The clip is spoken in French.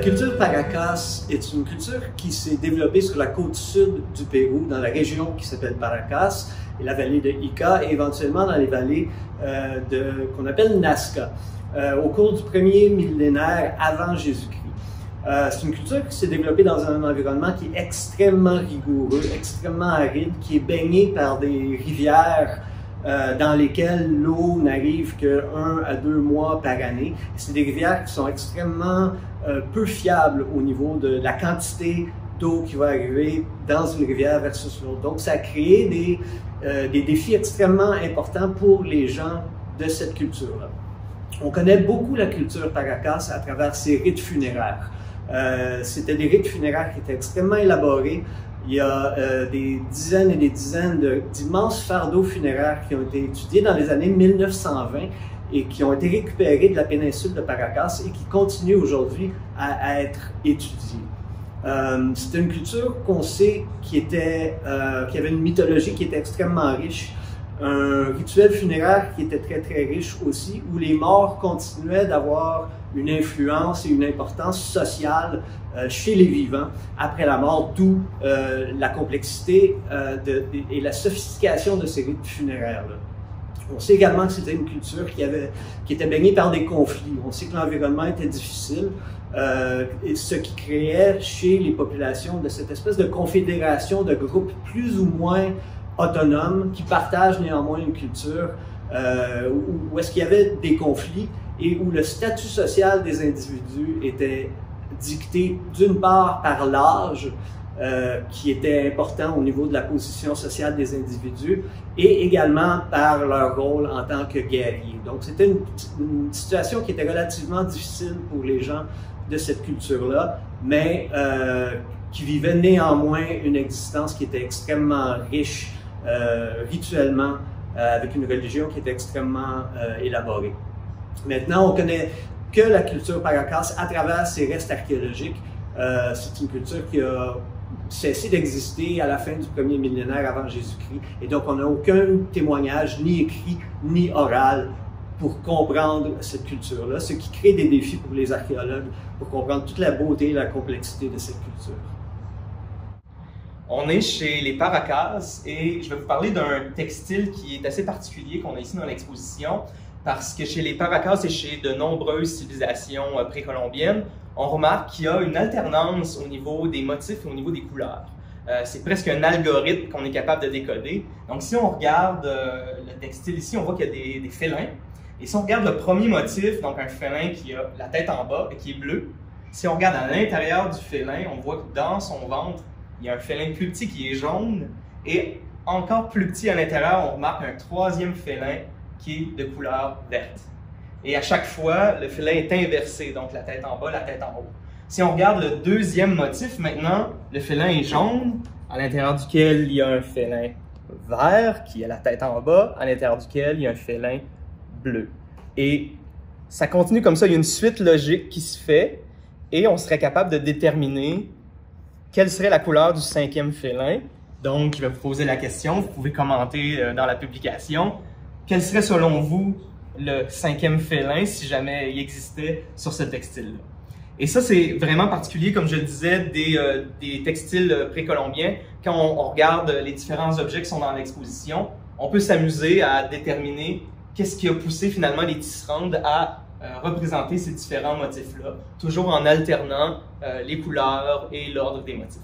culture Paracas est une culture qui s'est développée sur la côte sud du Pérou, dans la région qui s'appelle Paracas, et la vallée de Ica, et éventuellement dans les vallées qu'on appelle Nazca, au cours du premier millénaire avant Jésus-Christ. C'est une culture qui s'est développée dans un environnement qui est extrêmement rigoureux, extrêmement aride, qui est baigné par des rivières dans lesquelles l'eau n'arrive que 1 à 2 mois par année. C'est des rivières qui sont extrêmement peu fiables au niveau de la quantité d'eau qui va arriver dans une rivière versus l'autre. Donc ça a créé des défis extrêmement importants pour les gens de cette culture-là. On connaît beaucoup la culture Paracas à travers ses rites funéraires. C'était des rites funéraires qui étaient extrêmement élaborés. Il y a des dizaines et des dizaines d'immenses fardeaux funéraires qui ont été étudiés dans les années 1920 et qui ont été récupérés de la péninsule de Paracas et qui continuent aujourd'hui à être étudiés. C'était une culture qu'on sait qui avait une mythologie qui était extrêmement riche, un rituel funéraire qui était très très riche aussi, où les morts continuaient d'avoir une influence et une importance sociale chez les vivants après la mort, d'où la complexité et la sophistication de ces rites funéraires-là. On sait également que c'était une culture qui était baignée par des conflits. On sait que l'environnement était difficile, et ce qui créait chez les populations de cette espèce de confédération de groupes plus ou moins autonomes qui partagent néanmoins une culture où est-ce qu'il y avait des conflits et où le statut social des individus était dicté d'une part par l'âge, qui était important au niveau de la position sociale des individus, et également par leur rôle en tant que guerriers. Donc c'était une situation qui était relativement difficile pour les gens de cette culture-là, mais qui vivaient néanmoins une existence qui était extrêmement riche rituellement, avec une religion qui était extrêmement élaborée. Maintenant, on connaît que la culture Paracas à travers ses restes archéologiques. C'est une culture qui a cessé d'exister à la fin du premier millénaire avant Jésus-Christ. Et donc, on n'a aucun témoignage, ni écrit, ni oral, pour comprendre cette culture-là, ce qui crée des défis pour les archéologues, pour comprendre toute la beauté et la complexité de cette culture. On est chez les Paracas et je vais vous parler d'un textile qui est assez particulier qu'on a ici dans l'exposition, parce que chez les Paracas et chez de nombreuses civilisations précolombiennes, on remarque qu'il y a une alternance au niveau des motifs et au niveau des couleurs. C'est presque un algorithme qu'on est capable de décoder. Donc si on regarde le textile ici, on voit qu'il y a des félins. Et si on regarde le premier motif, donc un félin qui a la tête en bas et qui est bleu, si on regarde à l'intérieur du félin, on voit que dans son ventre, il y a un félin plus petit qui est jaune, et encore plus petit à l'intérieur, on remarque un troisième félin qui est de couleur verte. Et à chaque fois, le félin est inversé, donc la tête en bas, la tête en haut. Si on regarde le deuxième motif, maintenant, le félin est jaune, à l'intérieur duquel il y a un félin vert, qui a la tête en bas, à l'intérieur duquel il y a un félin bleu. Et ça continue comme ça, il y a une suite logique qui se fait, et on serait capable de déterminer quelle serait la couleur du cinquième félin. Donc, je vais vous poser la question, vous pouvez commenter dans la publication. Quel serait selon vous le cinquième félin si jamais il existait sur ce textile-là? Et ça, c'est vraiment particulier, comme je le disais, des textiles précolombiens. Quand on regarde les différents objets qui sont dans l'exposition, on peut s'amuser à déterminer qu'est-ce qui a poussé finalement les tisserandes à représenter ces différents motifs-là, toujours en alternant les couleurs et l'ordre des motifs.